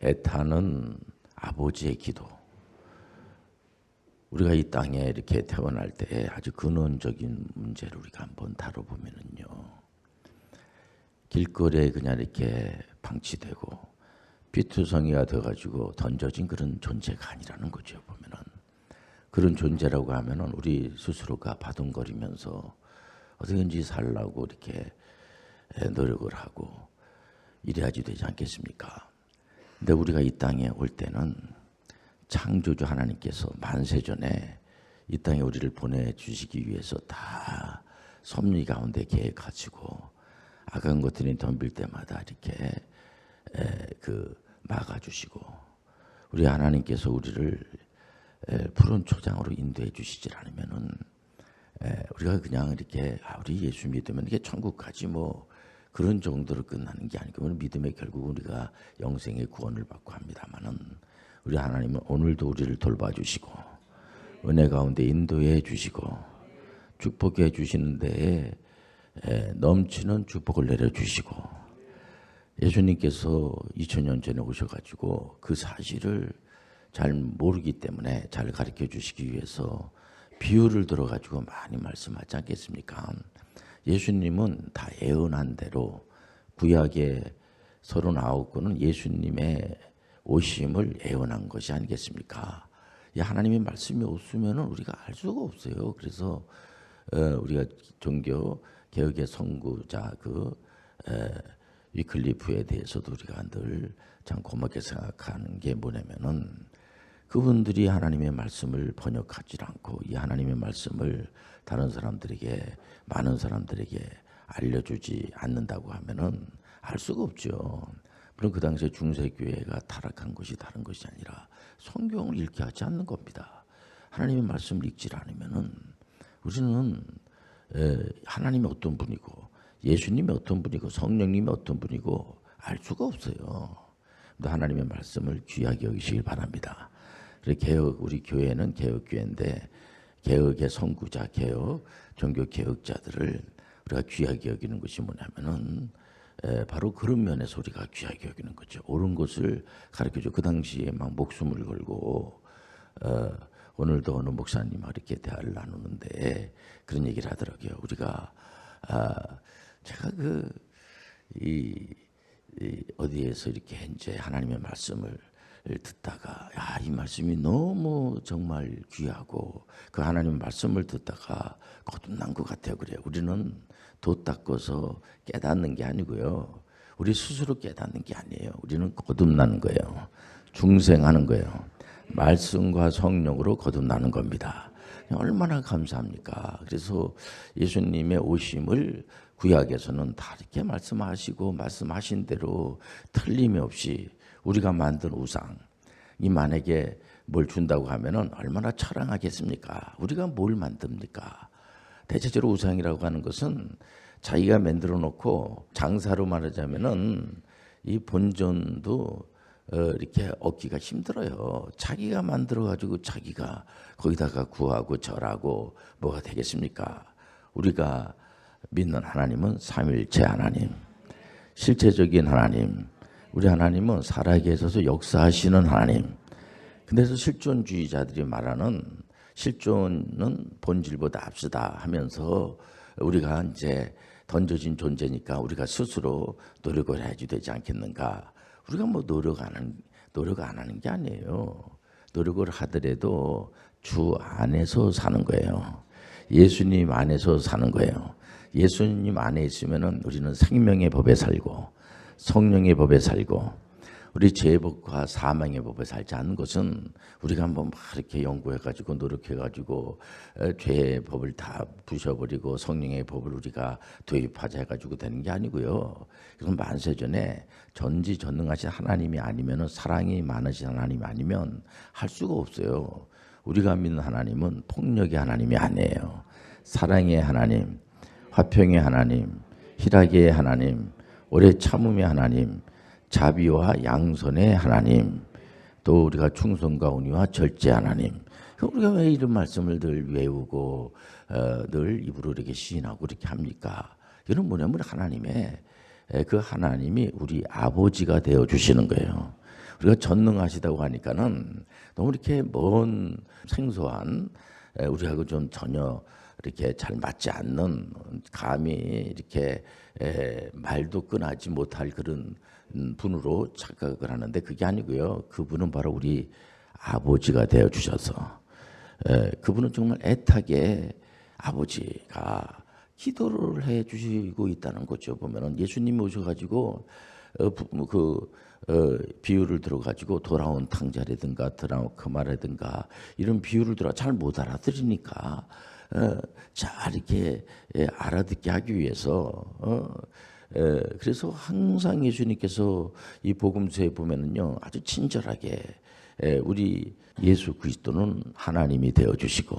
애타는 아버지의 기도. 우리가 이 땅에 이렇게 태어날 때 아주 근원적인 문제를 우리가 한번 다뤄보면은요, 길거리에 그냥 이렇게 방치되고 피투성이가 돼가지고 던져진 그런 존재가 아니라는 거죠. 보면은 그런 존재라고 하면은 우리 스스로가 바둥거리면서 어떻게든지 살라고 이렇게 노력을 하고 이래야지 되지 않겠습니까? 근데 우리가 이 땅에 올 때는 창조주 하나님께서 만세전에 이 땅에 우리를 보내주시기 위해서 다 섭리 가운데 계획하시고 악한 것들이 덤빌 때마다 이렇게 막아주시고, 우리 하나님께서 우리를 푸른 초장으로 인도해 주시질 않으면은 우리가 그냥 이렇게 우리 예수 믿으면 이게 천국 가지 뭐 그런 정도로 끝나는 게 아니고, 믿음의 결국 우리가 영생의 구원을 받고 합니다만은, 우리 하나님은 오늘도 우리를 돌봐주시고 은혜 가운데 인도해 주시고 축복해 주시는 데에 넘치는 축복을 내려주시고, 예수님께서 2000년 전에 오셔가지고 그 사실을 잘 모르기 때문에 잘 가르쳐 주시기 위해서 비유를 들어가지고 많이 말씀하지 않겠습니까? 예수님은 다 예언한 대로 구약의 39권은 예수님의 오심을 예언한 것이 아니겠습니까? 이 하나님의 말씀이 없으면 우리가 알 수가 없어요. 그래서 우리가 종교 개혁의 선구자 위클리프에 대해서도 우리가 늘 참 고맙게 생각하는 게 뭐냐면은, 그분들이 하나님의 말씀을 번역하지 않고 이 하나님의 말씀을 다른 사람들에게, 많은 사람들에게 알려주지 않는다고 하면은 알 수가 없죠. 물론 그 당시에 중세교회가 타락한 것이 다른 것이 아니라 성경을 읽게 하지 않는 겁니다. 하나님의 말씀을 읽지 않으면은 우리는 하나님이 어떤 분이고 예수님이 어떤 분이고 성령님이 어떤 분이고 알 수가 없어요. 하나님의 말씀을 귀하게 여기시길 바랍니다. 우리 교회는 개혁교회인데 개혁의 선구자, 종교 개혁자들을 우리가 귀하게 여기는 것이 뭐냐면은 바로 그런 면에서 우리가 귀하게 여기는 거죠. 옳은 것을 가르쳐줘. 그 당시에 막 목숨을 걸고 오늘도 어느 목사님과 이렇게 대화를 나누는데 그런 얘기를 하더라고요. 우리가 제가 어디에서 이렇게 이제 하나님의 말씀을 듣다가 이 말씀이 너무 정말 귀하고 그 하나님의 말씀을 듣다가 거듭난 것 같아요. 그래요. 우리는 돛 닦아서 깨닫는 게 아니고요. 우리 스스로 깨닫는 게 아니에요. 우리는 거듭나는 거예요. 중생하는 거예요. 말씀과 성령으로 거듭나는 겁니다. 얼마나 감사합니까? 그래서 예수님의 오심을 구약에서는 다 이렇게 말씀하시고 말씀하신 대로 틀림이 없이 우리가 만든 우상, 이 만약에 뭘 준다고 하면은 얼마나 처량하겠습니까? 우리가 뭘 만듭니까? 대체적으로 우상이라고 하는 것은 자기가 만들어 놓고 장사로 말하자면은 이 본전도 이렇게 얻기가 힘들어요. 자기가 만들어 가지고 자기가 거기다가 구하고 절하고 뭐가 되겠습니까? 우리가 믿는 하나님은 삼위일체 하나님, 실체적인 하나님. 우리 하나님은 살아계셔서 역사하시는 하나님. 근데서 실존주의자들이 말하는 실존은 본질보다 앞서다 하면서 우리가 이제 던져진 존재니까 우리가 스스로 노력을 해야지 되지 않겠는가. 우리가 뭐 노력 안 하는 게 아니에요. 노력을 하더라도 주 안에서 사는 거예요. 예수님 안에서 사는 거예요. 예수님 안에 있으면은 우리는 생명의 법에 살고 성령의 법에 살고, 우리 죄의 법과 사망의 법에 살지 않는 것은 우리가 한번 막 이렇게 연구해가지고 노력해가지고 죄의 법을 다 부셔버리고 성령의 법을 우리가 도입하자 해가지고 되는 게 아니고요. 이건 만세전에 전지전능하신 하나님이 아니면, 사랑이 많으신 하나님이 아니면 할 수가 없어요. 우리가 믿는 하나님은 폭력의 하나님이 아니에요. 사랑의 하나님, 화평의 하나님, 희락의 하나님, 오래 참음의 하나님, 자비와 양선의 하나님, 또 우리가 충성과 온유와 절제 하나님. 우리가 왜 이런 말씀을 늘 외우고 늘 입으로 이렇게 시인하고 이렇게 합니까? 이건 뭐냐면 하나님의 그 하나님이 우리 아버지가 되어 주시는 거예요. 우리가 전능하시다고 하니까는 너무 이렇게 먼 생소한 우리하고 좀 전혀 이렇게 잘 맞지 않는 감히 이렇게 말도 끈하지 못할 그런 분으로 착각을 하는데 그게 아니고요. 그분은 바로 우리 아버지가 되어 주셔서 그분은 정말 애타게 아버지가 기도를 해 주시고 있다는 거죠. 보면은 예수님이 오셔가지고 비유를 들어가지고 돌아온 탕자라든가 돌아온 금화라든가 이런 비유를 들어 잘 못 알아들으니까 잘 이렇게 알아듣게 하기 위해서 그래서 항상 예수님께서 이 복음서에 보면은요 아주 친절하게 우리 예수 그리스도는 하나님이 되어 주시고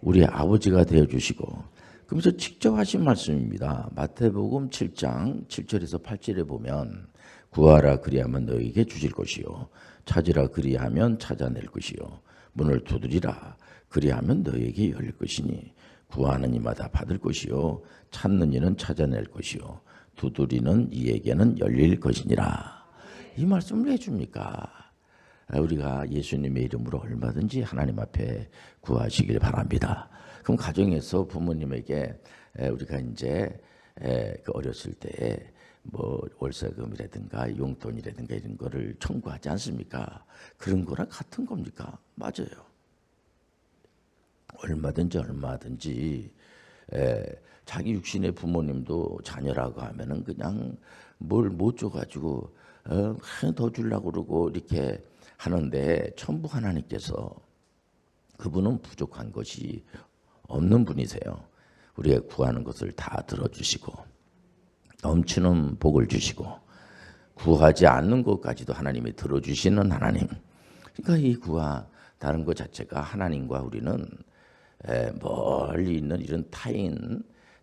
우리 아버지가 되어 주시고 그러면서 직접 하신 말씀입니다. 마태복음 7장 7절에서 8절에 보면 구하라 그리하면 너에게 주실 것이요 찾으라 그리하면 찾아낼 것이요 문을 두드리라 그리하면 너에게 열릴 것이니 구하는 이마다 받을 것이요 찾는 이는 찾아낼 것이요 두드리는 이에게는 열릴 것이니라. 이 말씀을 왜 줍니까? 우리가 예수님의 이름으로 얼마든지 하나님 앞에 구하시길 바랍니다. 그럼 가정에서 부모님에게 우리가 이제 어렸을 때에 뭐 월세금이라든가 용돈이라든가 이런 거를 청구하지 않습니까? 그런 거랑 같은 겁니까? 맞아요. 얼마든지 자기 육신의 부모님도 자녀라고 하면은 그냥 뭘 못 줘가지고 더 주려고 그러고 이렇게 하는데 전부 하나님께서 그분은 부족한 것이 없는 분이세요. 우리가 구하는 것을 다 들어주시고 넘치는 복을 주시고 구하지 않는 것까지도 하나님이 들어주시는 하나님. 그러니까 이 구하 다른 것 자체가 하나님과 우리는 멀리 있는 이런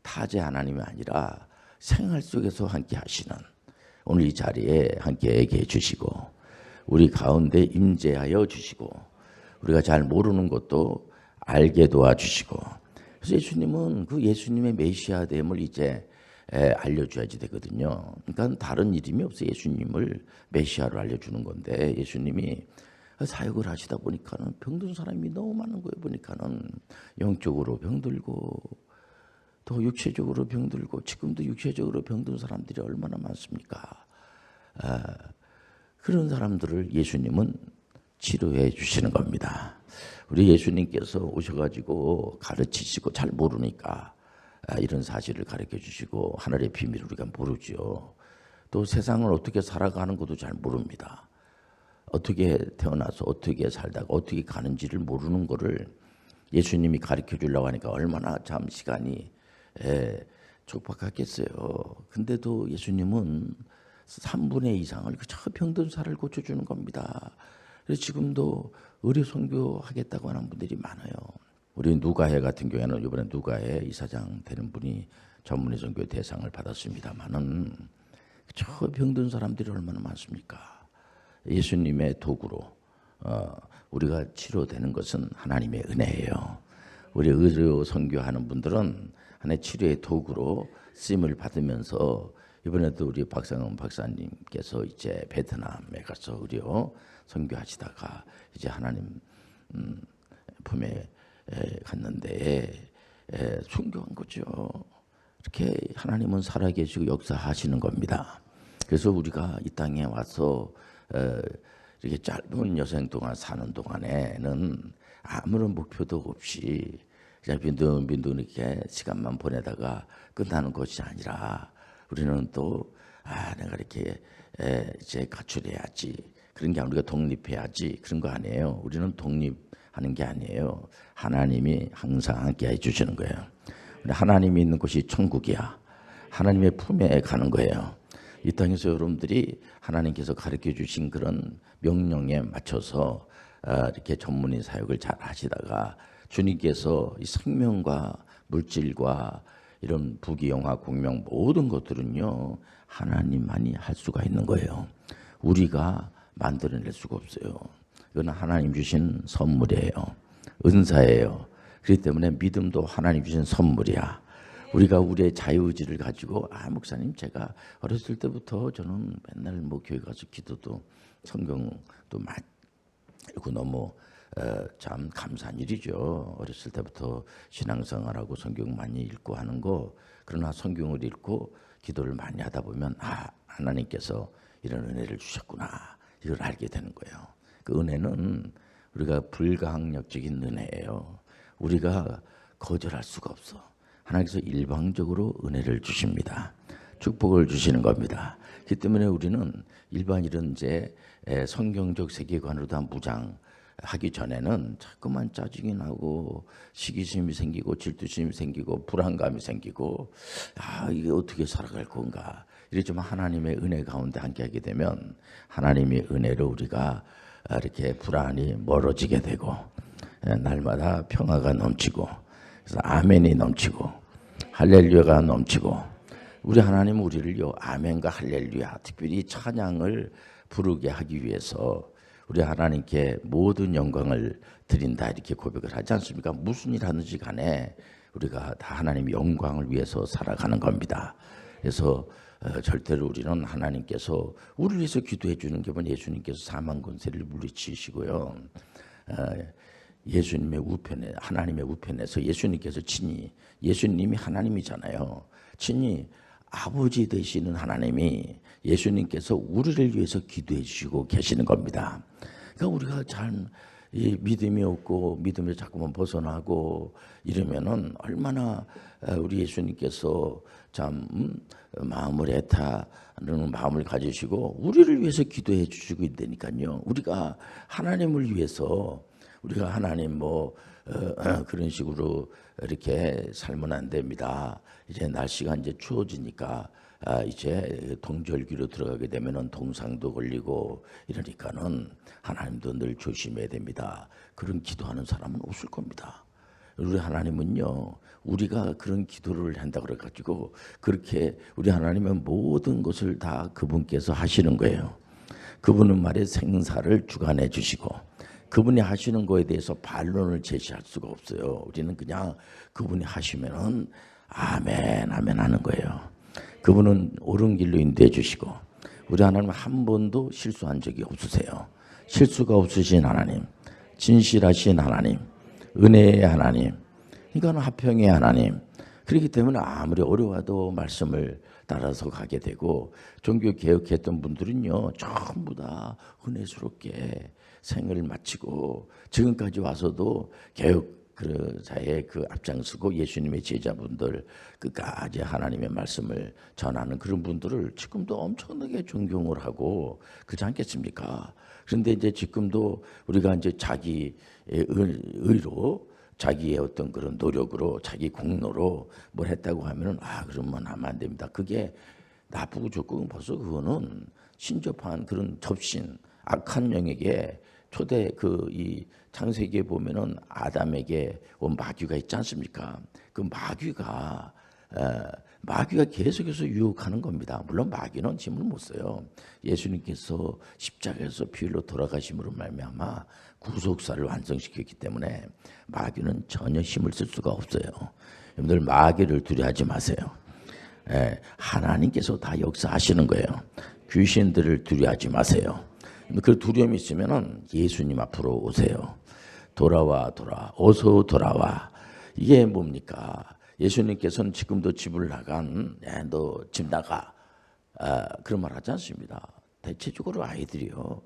타제 하나님이 아니라 생활 속에서 함께 하시는 오늘 이 자리에 함께 해 주시고 우리 가운데 임재하여 주시고 우리가 잘 모르는 것도 알게 도와주시고 그래서 예수님은 그 예수님의 메시아됨을 이제 알려줘야지 되거든요. 그러니까 다른 이름이 없어요. 예수님을 메시아로 알려주는 건데 예수님이 사역을 하시다 보니까는 병든 사람이 너무 많은 거예요. 보니까는 영적으로 병들고 또 육체적으로 병들고 지금도 육체적으로 병든 사람들이 얼마나 많습니까? 그런 사람들을 예수님은 치료해 주시는 겁니다. 우리 예수님께서 오셔가지고 가르치시고 잘 모르니까 이런 사실을 가르쳐 주시고 하늘의 비밀을 우리가 모르죠. 또 세상을 어떻게 살아가는 것도 잘 모릅니다. 어떻게 태어나서 어떻게 살다가 어떻게 가는지를 모르는 거를 예수님이 가르쳐 주려고 하니까 얼마나 참 시간이 촉박하겠어요. 근데도 예수님은 3분의 2 이상을 저 병든 사람을 고쳐주는 겁니다. 그래서 지금도 의료 선교하겠다고 하는 분들이 많아요. 우리 누가해 같은 경우에는 이번에 누가해 이사장 되는 분이 전문의 선교 대상을 받았습니다만은 저 병든 사람들이 얼마나 많습니까? 예수님의 도구로 우리가 치료되는 것은 하나님의 은혜예요. 우리 의료 선교하는 분들은 하나의 치료의 도구로 쓰임을 받으면서 이번에도 우리 박상훈 박사님께서 이제 베트남에 가서 의료 선교하시다가 이제 하나님 품에 갔는데 순교한 거죠. 이렇게 하나님은 살아계시고 역사하시는 겁니다. 그래서 우리가 이 땅에 와서 이렇게 짧은 여생 동안 사는 동안에는 아무런 목표도 없이 그냥 빈둥빈둥 이렇게 시간만 보내다가 끝나는 것이 아니라 우리는 또 내가 이렇게 이제 가출해야지 그런 게 아니라 우리가 독립해야지 그런 거 아니에요. 우리는 독립하는 게 아니에요. 하나님이 항상 함께 해주시는 거예요. 하나님이 있는 곳이 천국이야. 하나님의 품에 가는 거예요. 이 땅에서 여러분들이 하나님께서 가르쳐 주신 그런 명령에 맞춰서 이렇게 전문의 사역을 잘 하시다가 주님께서 이 생명과 물질과 이런 부귀영화 공명 모든 것들은요 하나님만이 할 수가 있는 거예요. 우리가 만들어낼 수가 없어요. 이건 하나님 주신 선물이에요. 은사예요. 그렇기 때문에 믿음도 하나님 주신 선물이야. 우리가 우리의 자유의지를 가지고 목사님 제가 어렸을 때부터 저는 맨날 뭐 교회 가서 기도도 성경도 많이 읽고 너무 참 감사한 일이죠. 어렸을 때부터 신앙생활하고 성경 많이 읽고 하는 거. 그러나 성경을 읽고 기도를 많이 하다 보면 하나님께서 이런 은혜를 주셨구나 이걸 알게 되는 거예요. 그 은혜는 우리가 불가항력적인 은혜예요. 우리가 거절할 수가 없어. 하나님께서 일방적으로 은혜를 주십니다. 축복을 주시는 겁니다. 그렇기 때문에 우리는 일반인은 이제 성경적 세계관으로 다 무장하기 전에는 자꾸만 짜증이 나고 시기심이 생기고 질투심이 생기고 불안감이 생기고 이게 어떻게 살아갈 건가. 이렇지만 하나님의 은혜 가운데 함께하게 되면 하나님의 은혜로 우리가 이렇게 불안이 멀어지게 되고 날마다 평화가 넘치고 그래서 아멘이 넘치고 할렐루야가 넘치고 우리 하나님은 우리를요 아멘과 할렐루야 특별히 찬양을 부르게 하기 위해서 우리 하나님께 모든 영광을 드린다 이렇게 고백을 하지 않습니까? 무슨 일 하는지 간에 우리가 다 하나님의 영광을 위해서 살아가는 겁니다. 그래서 절대로 우리는 하나님께서 우리를 위해서 기도해 주는 게 뭐냐 예수님께서 사망 권세를 물리치시고요. 예수님의 우편에 하나님의 우편에서 예수님께서 친히 예수님이 하나님이잖아요. 친히 아버지 되시는 하나님이 예수님께서 우리를 위해서 기도해 주시고 계시는 겁니다. 그러니까 우리가 잘 믿음이 없고 믿음에 자꾸만 벗어나고 이러면은 얼마나 우리 예수님께서 참 마음을 애타는 마음을 가지시고 우리를 위해서 기도해 주시고 있다니까요. 우리가 하나님을 위해서 우리가 하나님 그런 식으로 이렇게 살면 안 됩니다. 이제 날씨가 이제 추워지니까 이제 동절기로 들어가게 되면은 동상도 걸리고 이러니까는 하나님도 늘 조심해야 됩니다. 그런 기도하는 사람은 없을 겁니다. 우리 하나님은요, 우리가 그런 기도를 한다 그래가지고 그렇게 우리 하나님은 모든 것을 다 그분께서 하시는 거예요. 그분은 말에 생사를 주관해 주시고 그분이 하시는 거에 대해서 반론을 제시할 수가 없어요. 우리는 그냥 그분이 하시면은 아멘 아멘 하는 거예요. 그분은 옳은 길로 인도해 주시고 우리 하나님은 한 번도 실수한 적이 없으세요. 실수가 없으신 하나님, 진실하신 하나님, 은혜의 하나님, 이거는 화평의 하나님. 그렇기 때문에 아무리 어려워도 말씀을 따라서 가게 되고 종교 개혁했던 분들은요 전부 다 은혜스럽게 생을 마치고 지금까지 와서도 개혁자의 그 앞장서고 예수님의 제자분들 끝까지 하나님의 말씀을 전하는 그런 분들을 지금도 엄청나게 존경을 하고 그렇지 않겠습니까? 그런데 이제 지금도 우리가 이제 자기의 의로 자기의 어떤 그런 노력으로 자기 공로로 뭘 했다고 하면은 그러면 하면 안 됩니다. 그게 나쁘고 좋고 벌써 그거는 신접한 그런 접신 악한 영에게 초대 이 창세기에 보면은 아담에게 온 마귀가 있지 않습니까? 그 마귀가 계속해서 유혹하는 겁니다. 물론 마귀는 힘을 못 써요. 예수님께서 십자가에서 비율로 돌아가심으로 말미암아 구속사를 완성시켰기 때문에 마귀는 전혀 힘을 쓸 수가 없어요. 여러분들 마귀를 두려워하지 마세요. 하나님께서 다 역사하시는 거예요. 귀신들을 두려워하지 마세요. 그 두려움이 있으면은 예수님 앞으로 오세요. 돌아와 어서 돌아와. 이게 뭡니까? 예수님께서는 지금도 집을 나간 너 집 나가 그런 말 하지 않습니다. 대체적으로 아이들이요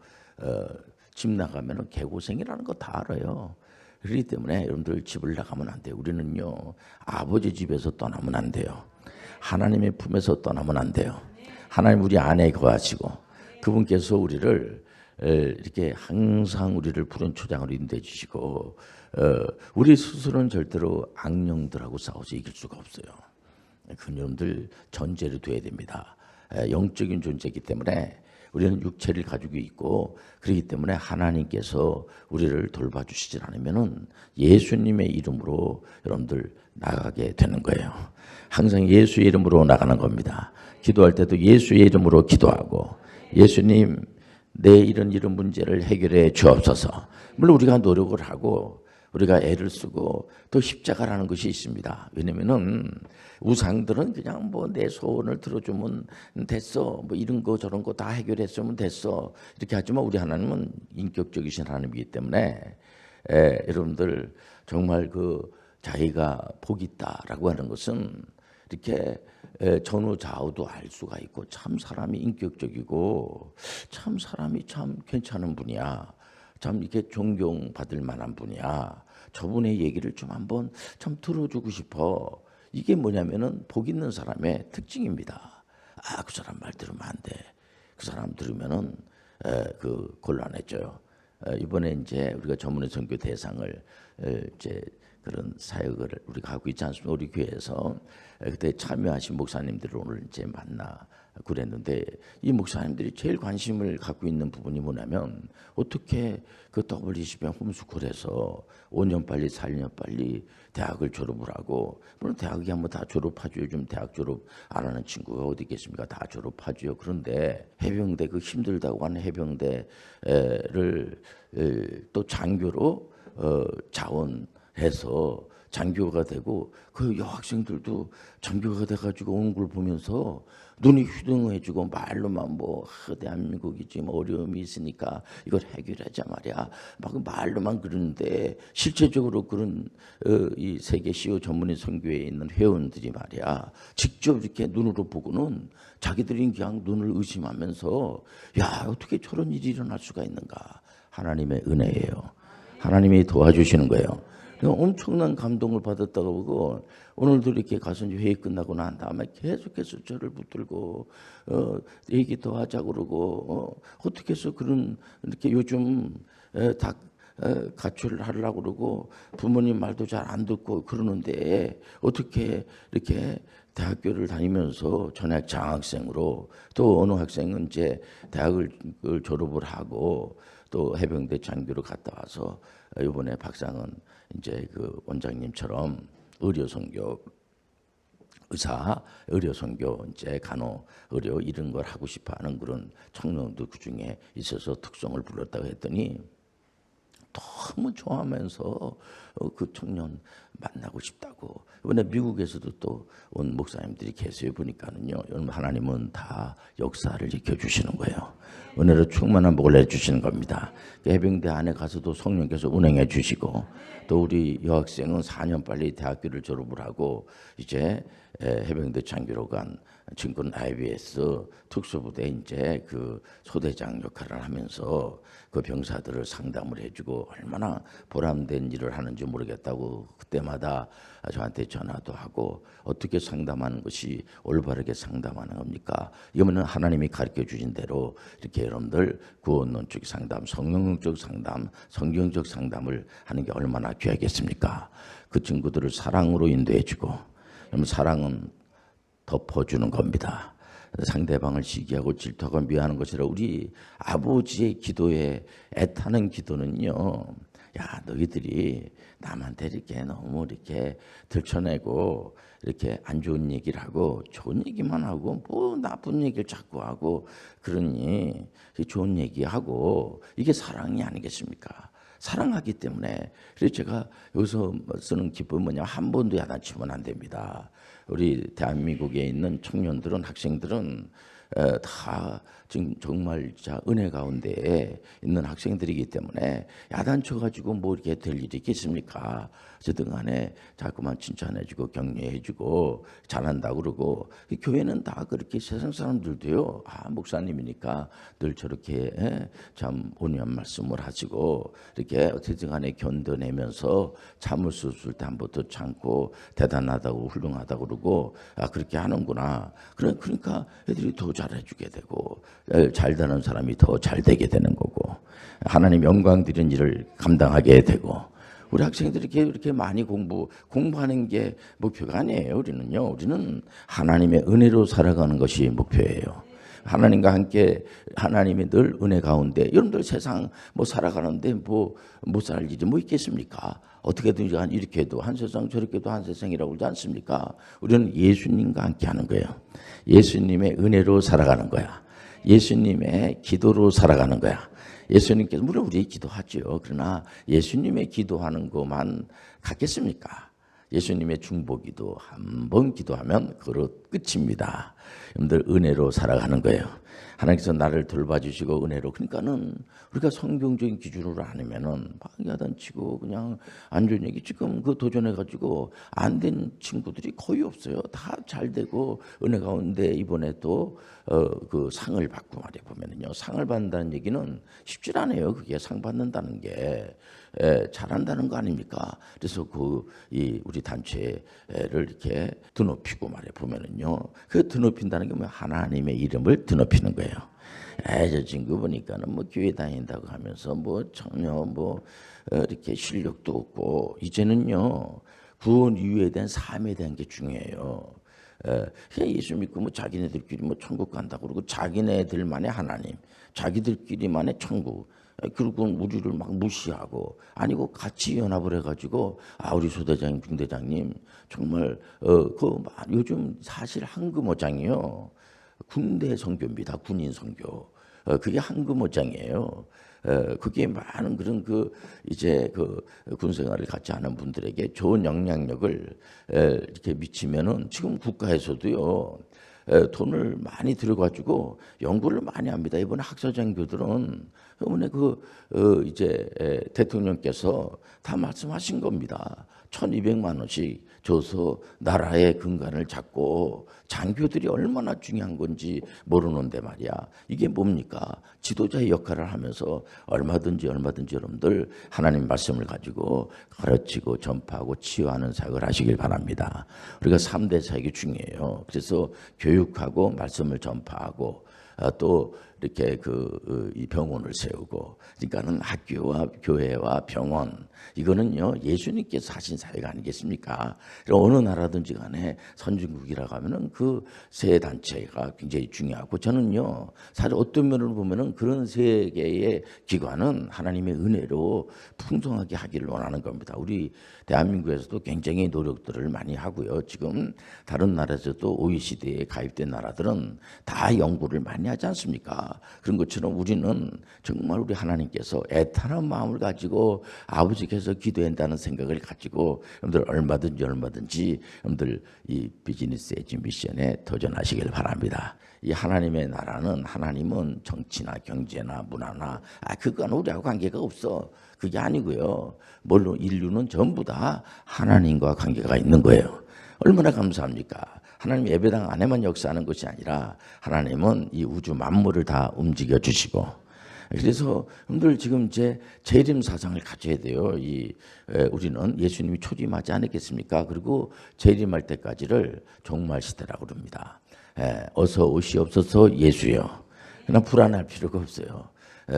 집 나가면은 개고생이라는 거 다 알아요. 그렇기 때문에 여러분들 집을 나가면 안 돼요. 우리는요 아버지 집에서 떠나면 안 돼요. 하나님의 품에서 떠나면 안 돼요. 하나님 우리 안에 거하시고 그분께서 우리를 이렇게 항상 우리를 푸른 초장으로 인도해 주시고 우리 스스로는 절대로 악령들하고 싸워서 이길 수가 없어요. 그놈들 전제로 둬야 됩니다. 영적인 존재이기 때문에 우리는 육체를 가지고 있고 그렇기 때문에 하나님께서 우리를 돌봐주시지 않으면은 예수님의 이름으로 여러분들 나가게 되는 거예요. 항상 예수의 이름으로 나가는 겁니다. 기도할 때도 예수의 이름으로 기도하고 예수님 내 이런 문제를 해결해 주옵소서. 물론 우리가 노력을 하고 우리가 애를 쓰고 또 십자가라는 것이 있습니다. 왜냐면은 우상들은 그냥 뭐 내 소원을 들어주면 됐어, 뭐 이런 거 저런 거 다 해결했으면 됐어 이렇게 하지만 우리 하나님은 인격적이신 하나님이기 때문에 여러분들 정말 그 자기가 복이 있다라고 하는 것은 이렇게 전후 좌우도 알 수가 있고 참 사람이 인격적이고 참 사람이 참 괜찮은 분이야. 참 이렇게 존경받을 만한 분이야. 저분의 얘기를 좀 한번 좀 들어주고 싶어. 이게 뭐냐면은 복 있는 사람의 특징입니다. 아, 그 사람 말 들으면 안 돼. 그 사람 들으면은 그 곤란해져요. 이번에 이제 우리가 전문의 선교 대상을 이제 그런 사역을 우리가 하고 있지 않습니까? 우리 교회에서 그때 참여하신 목사님들을 오늘 이제 만나 그랬는데 이 목사님들이 제일 관심을 갖고 있는 부분이 뭐냐면 어떻게 그 WCB 홈스쿨에서 5년 빨리 4년 빨리 대학을 졸업을 하고 물론 대학이 한번 다 졸업하죠. 요즘 대학 졸업 안 하는 친구가 어디 있겠습니까? 다 졸업하죠. 그런데 해병대 그 힘들다고 하는 해병대를 또 장교로 자원해서 장교가 되고 그 여학생들도 장교가 돼가지고 오는 걸 보면서 눈이 휘둥해지고 말로만 뭐 대한민국이 지금 어려움이 있으니까 이걸 해결하자 말이야. 막 말로만 그러는데 실제적으로 그런 이 세계 CEO 전문의 선교회에 있는 회원들이 말이야 직접 이렇게 눈으로 보고는 자기들이 그냥 눈을 의심하면서 야 어떻게 저런 일이 일어날 수가 있는가. 하나님의 은혜예요. 하나님이 도와주시는 거예요. 엄청난 감동을 받았다고 보고 오늘도 이렇게 가서 회의 끝나고 난 다음에 계속해서 저를 붙들고 얘기 더 하자고 그러고 어떻게 해서 그런 이렇게 요즘 다 가출을 하려고 그러고 부모님 말도 잘 안 듣고 그러는데 어떻게 이렇게 대학교를 다니면서 전학 장학생으로 또 어느 학생은 이제 대학을 졸업을 하고 또 해병대 장교로 갔다 와서 이번에 박상은 이제 그 원장님처럼 의료선교 의사, 의료선교, 이제 간호, 의료 이런 걸 하고 싶어하는 그런 청년도 그 중에 있어서 특성을 불렀다고 했더니 너무 좋아하면서 그 청년 만나고 싶다고. 이번에 미국에서도 또 온 목사님들이 계세요. 보니까는요. 여러분 하나님은 다 역사를 지켜주시는 거예요. 은혜로 충만한 복을 내주시는 겁니다. 해병대 안에 가서도 성령께서 운행해 주시고 또 우리 여학생은 4년 빨리 대학교를 졸업을 하고 이제 해병대 장교로 간 친구는 IBS 특수부대 이제 그 소대장 역할을 하면서 그 병사들을 상담을 해주고 얼마나 보람된 일을 하는지 모르겠다고 그때마다 저한테 전화도 하고 어떻게 상담하는 것이 올바르게 상담하는 겁니까? 이거는 하나님이 가르쳐 주신 대로 이렇게 여러분들 구원론적 상담, 성령론적 상담, 성경적 상담을 하는 게 얼마나 귀하겠습니까? 그 친구들을 사랑으로 인도해주고 그러면 사랑은 덮어주는 겁니다. 상대방을 시기하고 질투하고 미워하는 것이라 우리 아버지의 기도에 애타는 기도는요. 야 너희들이 남한테 이렇게 너무 이렇게 들춰내고 이렇게 안 좋은 얘기를 하고 좋은 얘기만 하고 뭐 나쁜 얘기를 자꾸 하고 그러니 좋은 얘기하고 이게 사랑이 아니겠습니까? 사랑하기 때문에 그래서 제가 여기서 쓰는 기법은 뭐냐면 한 번도 야단치면 안 됩니다. 우리 대한민국에 있는 청년들은 학생들은 다 지금 정말 진짜 은혜 가운데 있는 학생들이기 때문에 야단쳐가지고 뭐 이렇게 될 일이 있겠습니까? 어쨌든 간에 자꾸만 칭찬해주고 격려해주고 잘한다 그러고 교회는 다 그렇게 세상 사람들도요. 아 목사님이니까 늘 저렇게 참 온유한 말씀을 하시고 이렇게 어쨌든 간에 견뎌내면서 참을 수 있을 때 한 번도 참고 대단하다고 훌륭하다고 그러고 아 그렇게 하는구나. 그러니까 애들이 더 잘해주게 되고 잘 되는 사람이 더 잘 되게 되는 거고 하나님 영광 드리는 일을 감당하게 되고 우리 학생들이 이렇게 많이 공부하는 게 목표가 아니에요. 우리는 하나님의 은혜로 살아가는 것이 목표예요. 하나님과 함께 하나님이 늘 은혜 가운데 여러분들 세상 뭐 살아가는데 뭐 못 살 일이 뭐 있겠습니까? 어떻게든 이렇게 해도 한 세상 저렇게 해도 한 세상이라고 그러지 않습니까? 우리는 예수님과 함께 하는 거예요. 예수님의 은혜로 살아가는 거야. 예수님의 기도로 살아가는 거야. 예수님께서 물론 우리 기도하죠. 그러나 예수님의 기도하는 것만 같겠습니까? 예수님의 중보기도 한 번 기도하면 그릇 끝입니다. 여러분들 은혜로 살아가는 거예요. 하나님께서 나를 돌봐주시고 은혜로. 그러니까는 우리가 성경적인 기준으로 아니면은 막 야단치고 그냥 안 좋은 얘기 지금 그 도전해가지고 안 된 친구들이 거의 없어요. 다 잘 되고 은혜 가운데 이번에 또 그 상을 받고 말해 보면은요. 상을 받는다는 얘기는 쉽지 않아요. 그게 상 받는다는 게 잘한다는 거 아닙니까? 그래서 우리 단체를 이렇게 드높이고 말해 보면은요. 그 드높인다는 게 뭐 하나님의 이름을 드높이는 거예요. 저 친구 보니까는 뭐 교회 다닌다고 하면서 뭐 전혀 이렇게 실력도 없고 이제는요 구원 이후에 대한 삶에 대한 게 중요해요. 그냥 예수 믿고 뭐 자기네들끼리 뭐 천국 간다고 그러고 자기네들만의 하나님, 자기들끼리만의 천국. 그리고 우리를 막 무시하고 아니고 같이 연합을 해가지고 우리 소대장님, 중대장님 정말 요즘 사실 황금어장이요 군대 선교입니다. 군인 선교. 그게 황금어장이에요. 그게 많은 그런 이제 군생활을 갖지 않은 분들에게 좋은 영향력을 이렇게 미치면은 지금 국가에서도요. 돈을 많이 들여가지고 연구를 많이 합니다. 이번에 학사장교들은 이번에 이제 대통령께서 다 말씀하신 겁니다. 1,200만 원씩 줘서 나라의 근간을 잡고 장교들이 얼마나 중요한 건지 모르는데 말이야. 이게 뭡니까? 지도자의 역할을 하면서 얼마든지 여러분들 하나님 말씀을 가지고 가르치고 전파하고 치유하는 사역을 하시길 바랍니다. 우리가 3대 사역이 중요해요. 그래서 교육하고 말씀을 전파하고 또 이렇게 이 병원을 세우고 그러니까는 학교와 교회와 병원 이거는요 예수님께서 하신 사역 아니겠습니까? 어느 나라든지 간에 선진국이라고 하면은 그 세 단체가 굉장히 중요하고 저는요 사실 어떤 면을 보면은 그런 세 개의 기관은 하나님의 은혜로 풍성하게 하기를 원하는 겁니다. 우리 대한민국에서도 굉장히 노력들을 많이 하고요. 지금 다른 나라에서도 OECD에 가입된 나라들은 다 연구를 많이 하지 않습니까? 그런 것처럼 우리는 정말 우리 하나님께서 애타는 마음을 가지고 아버지께서 기도한다는 생각을 가지고 여러분들 얼마든지 여러분들 이 비즈니스 에이지 미션에 도전하시길 바랍니다. 이 하나님의 나라는 하나님은 정치나 경제나 문화나 그건 우리하고 관계가 없어. 그게 아니고요. 물론 인류는 전부 다 하나님과 관계가 있는 거예요. 얼마나 감사합니까? 하나님 예배당 안에만 역사하는 것이 아니라 하나님은 이 우주 만물을 다 움직여 주시고 그래서 여러분들 지금 이제 재림 사상을 가져야 돼요. 우리는 예수님이 초림하지 않았겠습니까? 그리고 재림할 때까지를 종말 시대라고 그럽니다. 어서 오시옵소서 예수여. 그냥 불안할 필요가 없어요.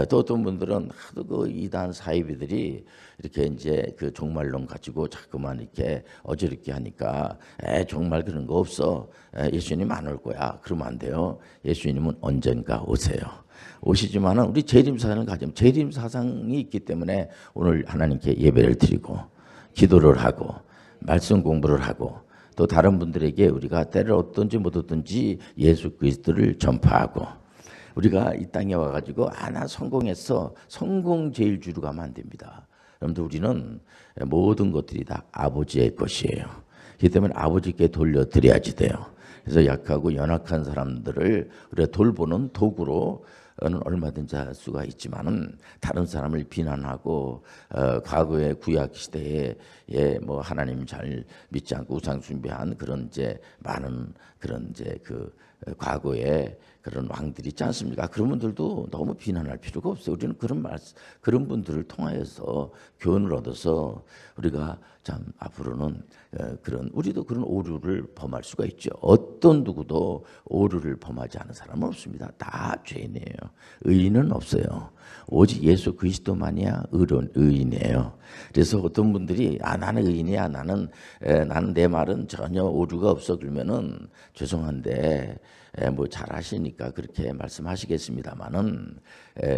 또 어떤 분들은 하도 이단 사이비들이 이렇게 이제 그 종말론 가지고 자꾸만 이렇게 어지럽게 하니까 정말 그런 거 없어. 예수님 안 올 거야. 그러면 안 돼요. 예수님은 언젠가 오세요. 오시지만은 우리 재림 사상을 가지면 재림 사상이 있기 때문에 오늘 하나님께 예배를 드리고 기도를 하고 말씀 공부를 하고 또 다른 분들에게 우리가 때를 얻든지 못 얻든지 예수 그리스도를 전파하고 우리가 이 땅에 와가지고 나 성공했어. 성공제일주로 가면 안 됩니다. 여러분들 우리는 모든 것들이 다 아버지의 것이에요. 그렇기 때문에 아버지께 돌려드려야지 돼요. 그래서 약하고 연약한 사람들을 우리가 돌보는 도구로 얼마든지 할 수가 있지만은 다른 사람을 비난하고 과거의 구약 시대에 뭐 하나님 잘 믿지 않고 우상 숭배한 그런 이제 많은 그런 이제 과거에 그런 왕들이 있지 않습니까? 그런 분들도 너무 비난할 필요가 없어요. 우리는 그런 분들을 통하여서 교훈을 얻어서 우리가 참 앞으로는 우리도 그런 오류를 범할 수가 있죠. 어떤 누구도 오류를 범하지 않은 사람은 없습니다. 다 죄인이에요. 의인은 없어요. 오직 예수 그리스도만이야 의인이에요. 그래서 어떤 분들이 나는 의인이야. 나는 내 말은 전혀 오류가 없어. 그러면은 죄송한데 뭐 잘하시니까 그렇게 말씀하시겠습니다만은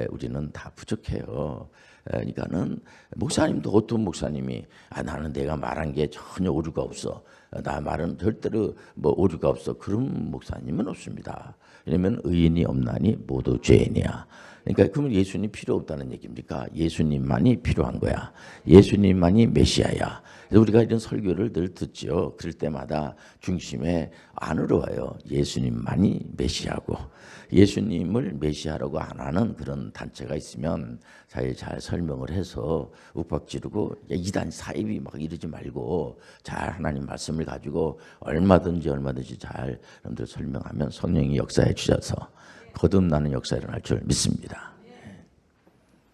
우리는 다 부족해요. 그러니까는 목사님도 어떤 목사님이 나는 내가 말한 게 전혀 오류가 없어. 나 말은 절대로 뭐 오류가 없어. 그런 목사님은 없습니다. 왜냐하면 의인이 없나니 모두 죄인이야. 그러니까 그러면 예수님 필요 없다는 얘기입니까? 예수님만이 필요한 거야. 예수님만이 메시아야. 그래서 우리가 이런 설교를 늘 듣죠. 그럴 때마다 중심에 안으로 와요. 예수님만이 메시아고, 예수님을 메시아라고 안 하는 그런 단체가 있으면 잘 설명을 해서 윽박지르고 이단 사입이 막 이러지 말고 잘 하나님 말씀을 가지고 얼마든지 잘 여러분들 설명하면 성령이 역사해 주셔서 거듭나는 역사 일어날 줄 믿습니다.